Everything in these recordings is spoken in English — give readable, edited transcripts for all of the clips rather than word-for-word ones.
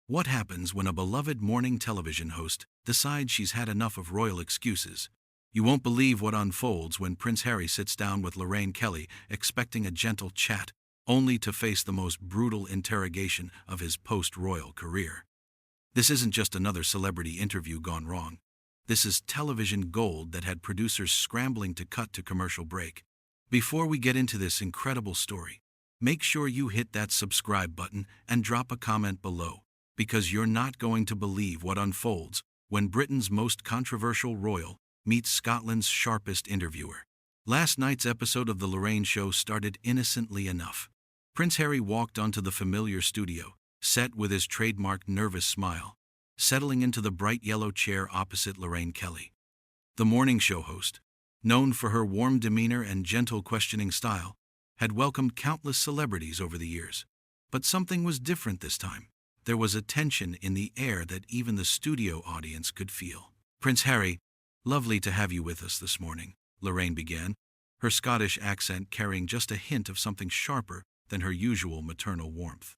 What happens when a beloved morning television host decides she's had enough of royal excuses? You won't believe what unfolds when Prince Harry sits down with Lorraine Kelly expecting a gentle chat, only to face the most brutal interrogation of his post-royal career. This isn't just another celebrity interview gone wrong. This is television gold that had producers scrambling to cut to commercial break. Before we get into this incredible story, make sure you hit that subscribe button and drop a comment below, because you're not going to believe what unfolds when Britain's most controversial royal meets Scotland's sharpest interviewer. Last night's episode of The Lorraine Show started innocently enough. Prince Harry walked onto the familiar studio, set with his trademark nervous smile, settling into the bright yellow chair opposite Lorraine Kelly. The morning show host, known for her warm demeanor and gentle questioning style, had welcomed countless celebrities over the years. But something was different this time. There was a tension in the air that even the studio audience could feel. "Prince Harry, lovely to have you with us this morning," Lorraine began, her Scottish accent carrying just a hint of something sharper than her usual maternal warmth.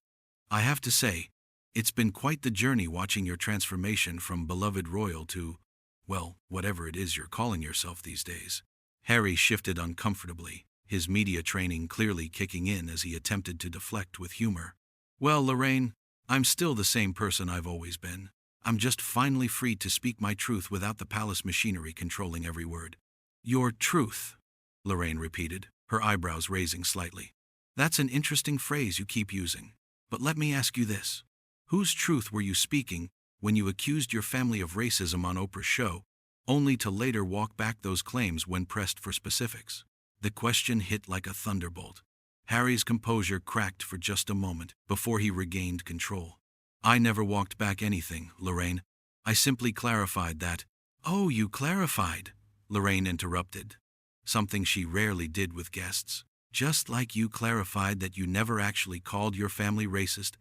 "I have to say, it's been quite the journey watching your transformation from beloved royal to, well, whatever it is you're calling yourself these days." Harry shifted uncomfortably, his media training clearly kicking in as he attempted to deflect with humor. "Well, Lorraine, I'm still the same person I've always been. I'm just finally free to speak my truth without the palace machinery controlling every word." "Your truth," Lorraine repeated, her eyebrows raising slightly. "That's an interesting phrase you keep using. But let me ask you this. Whose truth were you speaking when you accused your family of racism on Oprah's show, only to later walk back those claims when pressed for specifics?" The question hit like a thunderbolt. Harry's composure cracked for just a moment before he regained control. "I never walked back anything, Lorraine. I simply clarified that." "Oh, you clarified," Lorraine interrupted, something she rarely did with guests. "Just like you clarified that you never actually called your family racist,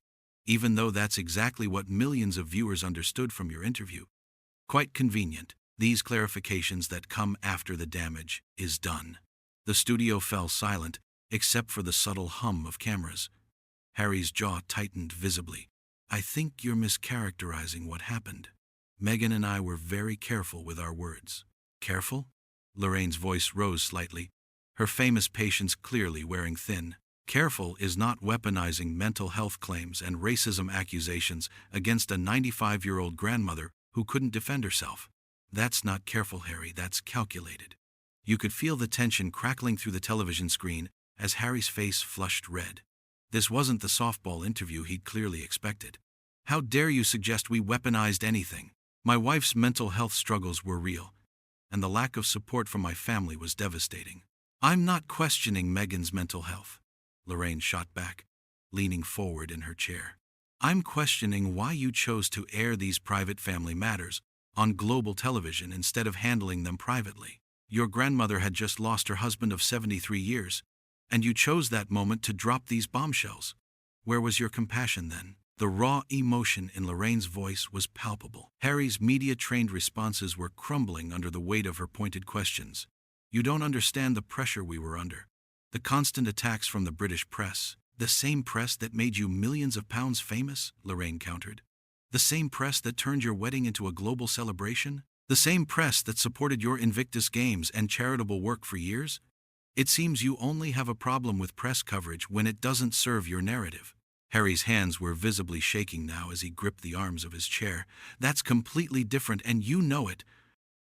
even though that's exactly what millions of viewers understood from your interview. Quite convenient, these clarifications that come after the damage is done." The studio fell silent, except for the subtle hum of cameras. Harry's jaw tightened visibly. "I think you're mischaracterizing what happened. Meghan and I were very careful with our words." "Careful?" Lorraine's voice rose slightly, her famous patience clearly wearing thin. "Careful is not weaponizing mental health claims and racism accusations against a 95-year-old grandmother who couldn't defend herself. That's not careful, Harry, that's calculated." You could feel the tension crackling through the television screen as Harry's face flushed red. This wasn't the softball interview he'd clearly expected. "How dare you suggest we weaponized anything? My wife's mental health struggles were real, and the lack of support from my family was devastating." "I'm not questioning Meghan's mental health," Lorraine shot back, leaning forward in her chair. "I'm questioning why you chose to air these private family matters on global television instead of handling them privately. Your grandmother had just lost her husband of 73 years, and you chose that moment to drop these bombshells. Where was your compassion then?" The raw emotion in Lorraine's voice was palpable. Harry's media-trained responses were crumbling under the weight of her pointed questions. "You don't understand the pressure we were under. The constant attacks from the British press, the same press that made you millions of pounds famous," Lorraine countered. "The same press that turned your wedding into a global celebration? The same press that supported your Invictus Games and charitable work for years? It seems you only have a problem with press coverage when it doesn't serve your narrative." Harry's hands were visibly shaking now as he gripped the arms of his chair. "That's completely different, and you know it.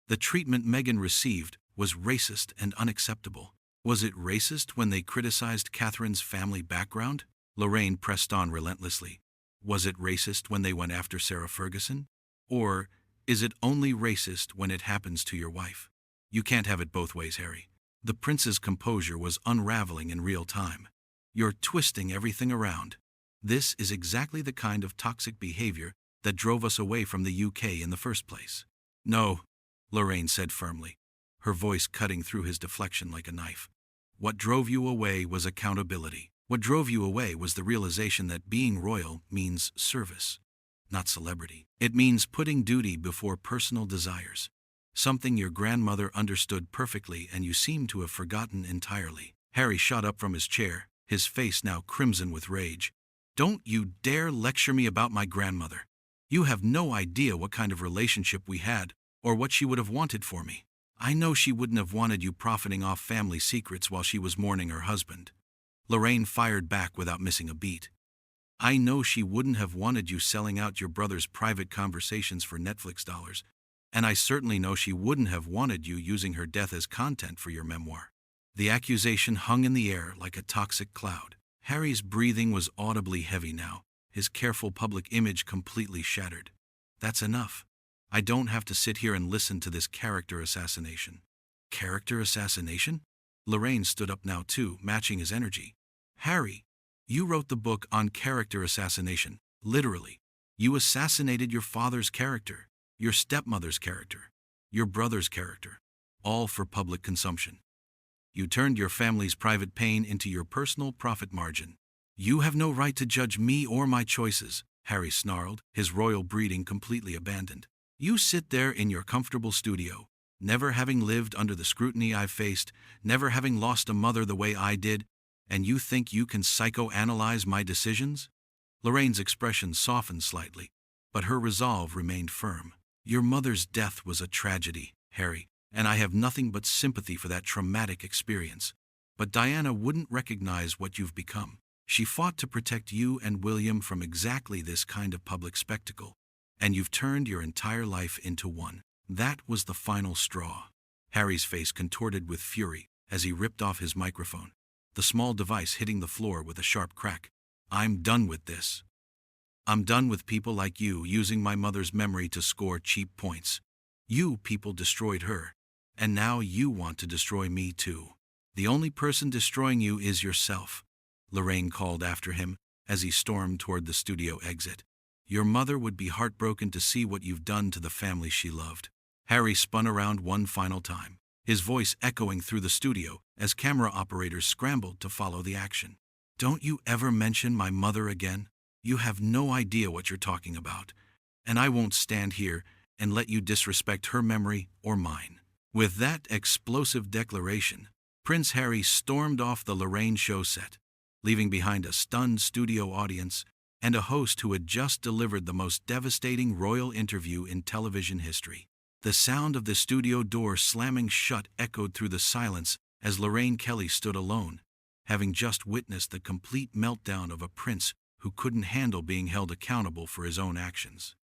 The treatment Meghan received was racist and unacceptable." "Was it racist when they criticized Catherine's family background?" Lorraine pressed on relentlessly. "Was it racist when they went after Sarah Ferguson? Or is it only racist when it happens to your wife? You can't have it both ways, Harry." The prince's composure was unraveling in real time. "You're twisting everything around. This is exactly the kind of toxic behavior that drove us away from the UK in the first place." "No," Lorraine said firmly, her voice cutting through his deflection like a knife. "What drove you away was accountability. What drove you away was the realization that being royal means service, not celebrity. It means putting duty before personal desires. Something your grandmother understood perfectly and you seem to have forgotten entirely." Harry shot up from his chair, his face now crimson with rage. "Don't you dare lecture me about my grandmother. You have no idea what kind of relationship we had, or what she would have wanted for me. I know she wouldn't have wanted you profiting off family secrets while she was mourning her husband. Lorraine fired back without missing a beat. I know she wouldn't have wanted you selling out your brother's private conversations for Netflix dollars, and I certainly know she wouldn't have wanted you using her death as content for your memoir. The accusation hung in the air like a toxic cloud. Harry's breathing was audibly heavy now, his careful public image completely shattered. That's enough. I don't have to sit here and listen to this character assassination. Character assassination? Lorraine stood up now too, matching his energy. Harry, you wrote the book on character assassination, literally. You assassinated your father's character, your stepmother's character, your brother's character, all for public consumption. You turned your family's private pain into your personal profit margin. You have no right to judge me or my choices, Harry snarled, his royal breeding completely abandoned. You sit there in your comfortable studio, never having lived under the scrutiny I've faced, never having lost a mother the way I did, and you think you can psychoanalyze my decisions? Lorraine's expression softened slightly, but her resolve remained firm. Your mother's death was a tragedy, Harry, and I have nothing but sympathy for that traumatic experience. But Diana wouldn't recognize what you've become. She fought to protect you and William from exactly this kind of public spectacle, and you've turned your entire life into one. That was the final straw. Harry's face contorted with fury as he ripped off his microphone, the small device hitting the floor with a sharp crack. I'm done with this. I'm done with people like you using my mother's memory to score cheap points. You people destroyed her, and now you want to destroy me too. The only person destroying you is yourself, Lorraine called after him as he stormed toward the studio exit. Your mother would be heartbroken to see what you've done to the family she loved. Harry spun around one final time, his voice echoing through the studio as camera operators scrambled to follow the action. Don't you ever mention my mother again? You have no idea what you're talking about, and I won't stand here and let you disrespect her memory or mine. With that explosive declaration, Prince Harry stormed off the Lorraine show set, leaving behind a stunned studio audience and a host who had just delivered the most devastating royal interview in television history. The sound of the studio door slamming shut echoed through the silence as Lorraine Kelly stood alone, having just witnessed the complete meltdown of a prince who couldn't handle being held accountable for his own actions.